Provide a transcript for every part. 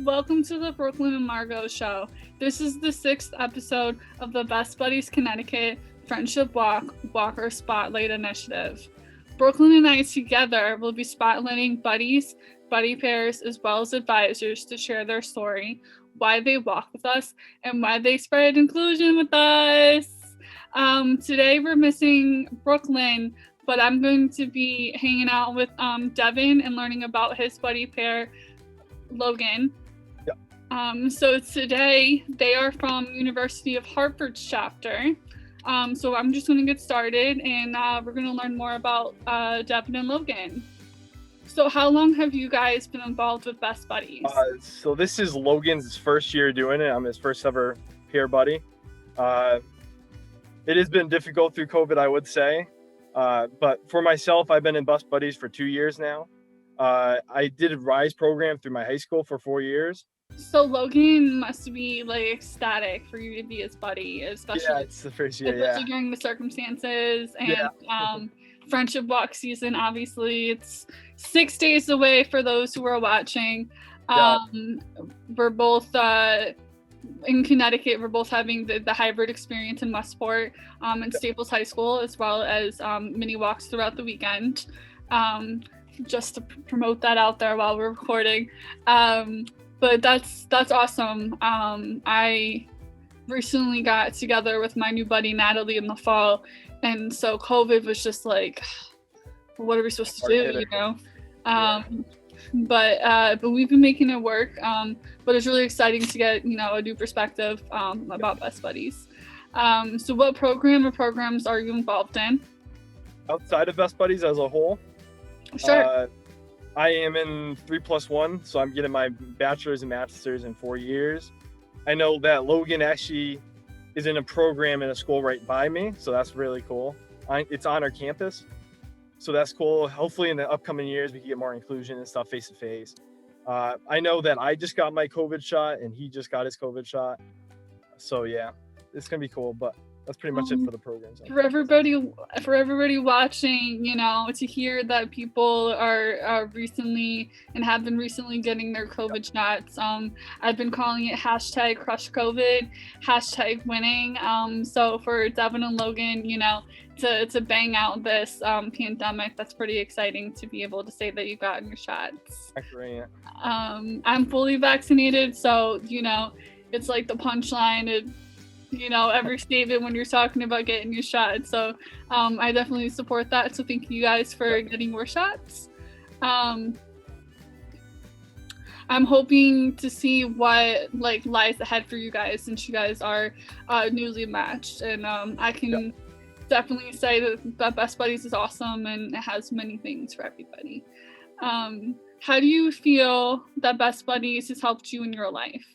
Welcome to the Brooklyn and Margo show. This is the 6th episode of the Best Buddies Connecticut Friendship Walker Spotlight Initiative. Brooklyn and I together will be spotlighting buddies, buddy pairs, as well as advisors to share their story, why they walk with us, and why they spread inclusion with us. Today we're missing Brooklyn, but I'm going to be hanging out with Devin and learning about his buddy pair, Logan. So today they are from University of Hartford's chapter. So I'm just going to get started and we're going to learn more about Devin and Logan. So how long have you guys been involved with Best Buddies? So this is Logan's first year doing it. I'm his first ever peer buddy. It has been difficult through COVID, I would say. But for myself, I've been in Best Buddies for 2 years now. I did a RISE program through my high school for 4 years. So Logan must be like ecstatic for you to be his buddy, especially it's the first year, especially during the circumstances and friendship walk season. Obviously, it's 6 days away for those who are watching. We're both in Connecticut. We're both having the hybrid experience in Westport and Staples High School, as well as mini walks throughout the weekend. Just to promote that out there while we're recording. But that's awesome. I recently got together with my new buddy Natalie in the fall, and so COVID was just like, what are we supposed to do, you know? But we've been making it work. But it's really exciting to get a new perspective about Best Buddies. So what program or programs are you involved in? Outside of Best Buddies as a whole, Sure. I am in 3+1, so I'm getting my bachelor's and master's in 4 years. I know that Logan actually is in a program in a school right by me, so that's really cool. It's on our campus, so that's cool. Hopefully in the upcoming years we can get more inclusion and stuff face to face. I know that I just got my COVID shot and he just got his COVID shot, so yeah, it's gonna be cool. But that's pretty much it for the programs. For everybody watching, to hear that people are recently and have been recently getting their COVID shots. I've been calling it #CrushCovid, #winning. So for Devin and Logan, to bang out this pandemic, that's pretty exciting to be able to say that you got your shots. I'm fully vaccinated, so it's like the punchline. Every statement when you're talking about getting your shot. So I definitely support that. So thank you guys for getting your shots. I'm hoping to see what lies ahead for you guys, since you guys are newly matched. And I can definitely say that Best Buddies is awesome and it has many things for everybody. How do you feel that Best Buddies has helped you in your life?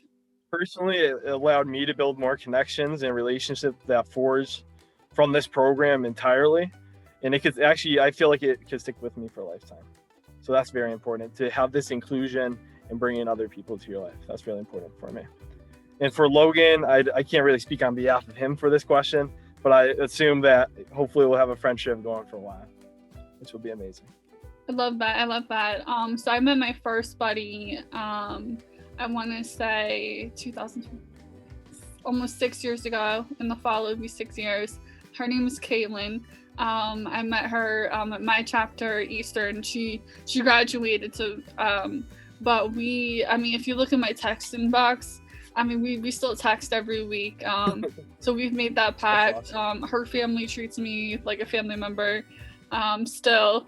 Personally, it allowed me to build more connections and relationships that forged from this program entirely. And it could actually, I feel like it could stick with me for a lifetime. So that's very important, to have this inclusion and bring in other people to your life. That's really important for me. And for Logan, I can't really speak on behalf of him for this question, but I assume that hopefully we'll have a friendship going for a while, which will be amazing. I love that. So I met my first buddy, I want to say 2000, almost 6 years ago. In the fall, it would be 6 years. Her name is Caitlin. I met her at my chapter at Eastern. She graduated to, but if you look at my text inbox, we still text every week. So we've made that pact. Awesome. Her family treats me like a family member still.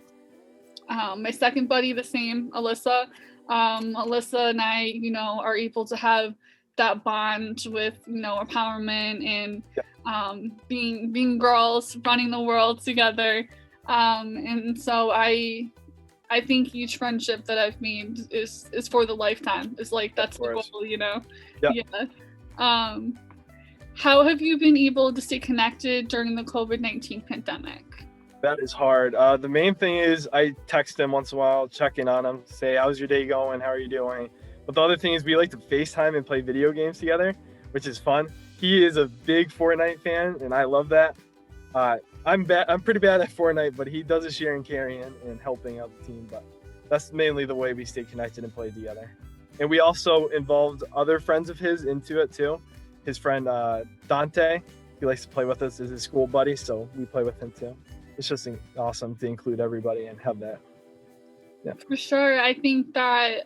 My second buddy, the same, Alyssa. Alyssa and I, are able to have that bond with, empowerment and being girls running the world together. And so I think each friendship that I've made is for the lifetime. It's like that's the goal, Yeah. How have you been able to stay connected during the COVID-19 pandemic? That is hard. The main thing is I text him once in a while, check in on him, say, how's your day going? How are you doing? But the other thing is we like to FaceTime and play video games together, which is fun. He is a big Fortnite fan, and I love that. I'm pretty bad at Fortnite, but he does his share and carrying and helping out the team. But that's mainly the way we stay connected and play together. And we also involved other friends of his into it too. His friend Dante, he likes to play with us, is his school buddy, so we play with him too. It's just awesome to include everybody and have that. Yeah. For sure. I think that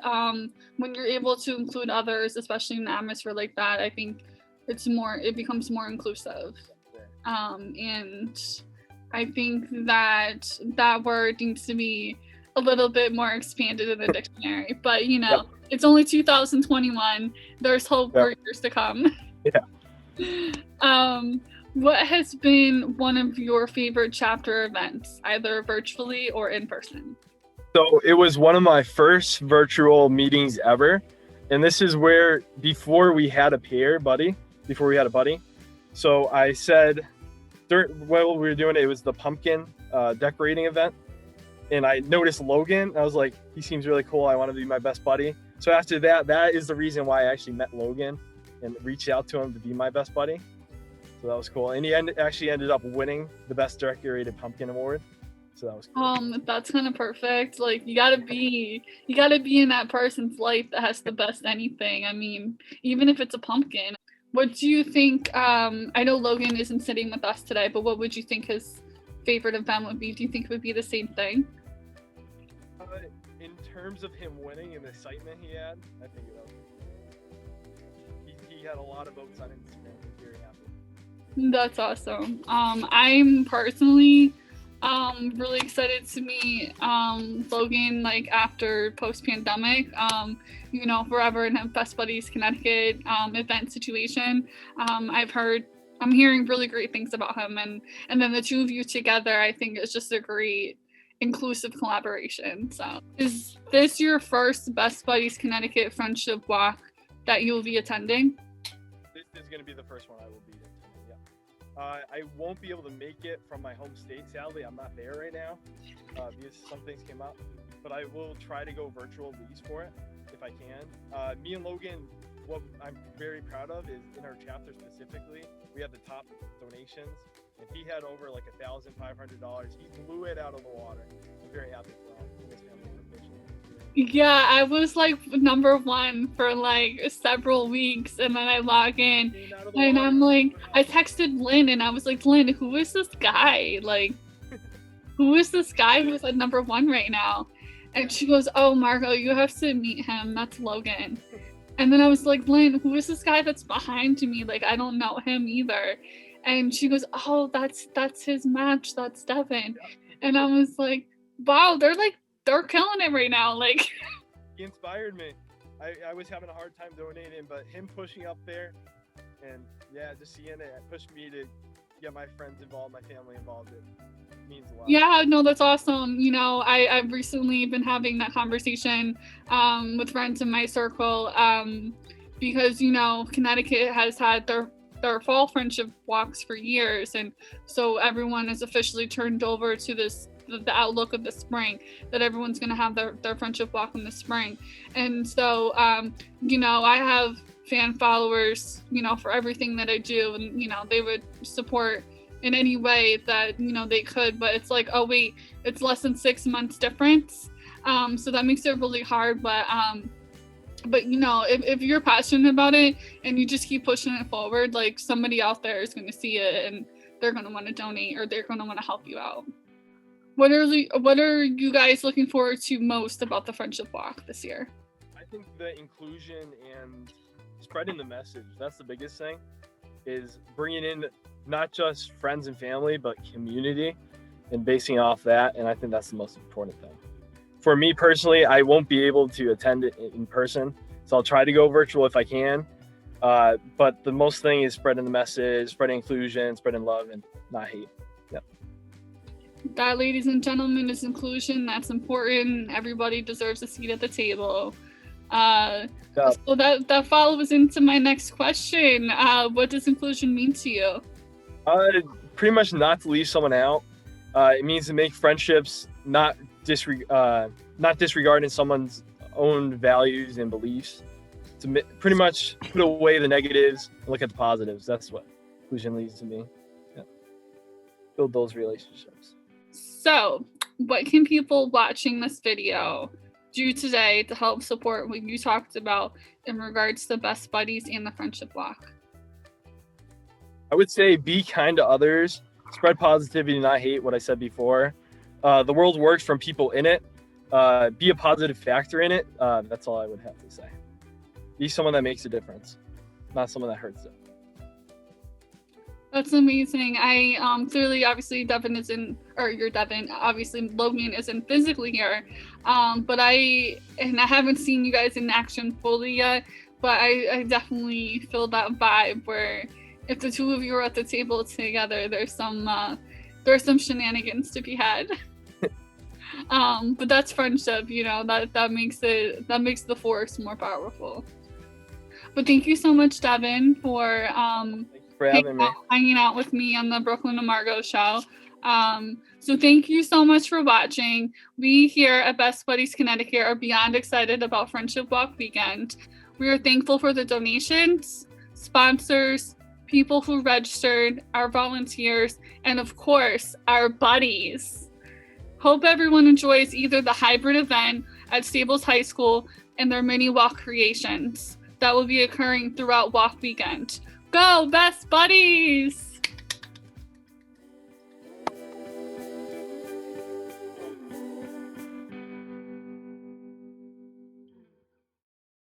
when you're able to include others, especially in an atmosphere like that, I think it becomes more inclusive. And I think that word needs to be a little bit more expanded in the dictionary. But Yep. It's only 2021. There's hope for years to come. Yeah. What has been one of your favorite chapter events, either virtually or in person? So it was one of my first virtual meetings ever. And this is where, before we had a buddy. So I said, while we were doing it, it was the pumpkin decorating event. And I noticed Logan. I was like, he seems really cool. I want to be my best buddy. So after that is the reason why I actually met Logan and reached out to him to be my best buddy. So that was cool. And he actually ended up winning the best decorated pumpkin award. So that was cool. That's kind of perfect. Like you gotta be in that person's life that has the best anything. I mean, even if it's a pumpkin. What do you think? I know Logan isn't sitting with us today, but what would you think his favorite event would be? Do you think it would be the same thing? In terms of him winning and the excitement he had, I think it was. He had a lot of votes on Instagram. I'm very happy. That's awesome. I'm personally really excited to meet Logan like after post-pandemic. Forever in a Best Buddies Connecticut event situation. I'm hearing really great things about him, and then the two of you together, I think it's just a great inclusive collaboration. So is this your first Best Buddies Connecticut friendship walk that you'll be attending? This is going to be the first one I will be attending. Yeah. I won't be able to make it from my home state. Sadly, I'm not there right now because some things came up. But I will try to go virtual at least for it if I can. Me and Logan, what I'm very proud of is in our chapter specifically, we had the top donations, and he had over like $1,500. He blew it out of the water. I'm very happy for him and his family for pushing. Yeah, I was like number one for like several weeks, and then I log in and I'm like, I texted Lynn and I was like, Lynn, who is this guy? Like, who is this guy who's at number one right now? And she goes, oh, Margo, you have to meet him. That's Logan. And then I was like, Lynn, who is this guy that's behind me? Like, I don't know him either. And she goes, oh, that's his match. That's Devin. And I was like, wow, they're killing it right now. Like, he inspired me. I was having a hard time donating, but him pushing up there and just seeing it pushed me to get my friends involved, my family involved. It means a lot. Yeah, no, that's awesome. I've recently been having that conversation with friends in my circle because, Connecticut has had their fall friendship walks for years. And so everyone is officially turned over to the outlook of the spring, that everyone's going to have their friendship walk in the spring. And so, I have fan followers, for everything that I do, and, they would support in any way that, they could, but it's like, oh wait, it's less than 6 months difference. So that makes it really hard. But if you're passionate about it and you just keep pushing it forward, like somebody out there is going to see it and they're going to want to donate or they're going to want to help you out. What are you guys looking forward to most about the Friendship Walk this year? I think the inclusion and spreading the message, that's the biggest thing, is bringing in not just friends and family, but community and basing off that. And I think that's the most important thing. For me personally, I won't be able to attend it in person, so I'll try to go virtual if I can. But the most thing is spreading the message, spreading inclusion, spreading love, and not hate. That, ladies and gentlemen, is inclusion. That's important. Everybody deserves a seat at the table. So that follows into my next question. What does inclusion mean to you? Pretty much not to leave someone out. It means to make friendships not disregarding someone's own values and beliefs. To pretty much put away the negatives and look at the positives. That's what inclusion leads to me. Yeah. Build those relationships. So, what can people watching this video do today to help support what you talked about in regards to Best Buddies and the Friendship Walk? I would say be kind to others, spread positivity, not hate, what I said before. The world works from people in it. Be a positive factor in it. That's all I would have to say. Be someone that makes a difference, not someone that hurts it. That's amazing. I clearly, obviously, Devin isn't, or you're Devin. Obviously, Logan isn't physically here, but I haven't seen you guys in action fully yet. But I definitely feel that vibe where if the two of you are at the table together, there's some shenanigans to be had. But that's friendship, you know, that makes the force more powerful. But thank you so much, Devin, for hanging out with me on the Brooklyn and Margo show. So thank you so much for watching. We here at Best Buddies Connecticut are beyond excited about Friendship Walk weekend. We are thankful for the donations, sponsors, people who registered, our volunteers, and of course, our buddies. Hope everyone enjoys either the hybrid event at Stables High School and their mini walk creations that will be occurring throughout walk weekend. Go Best Buddies!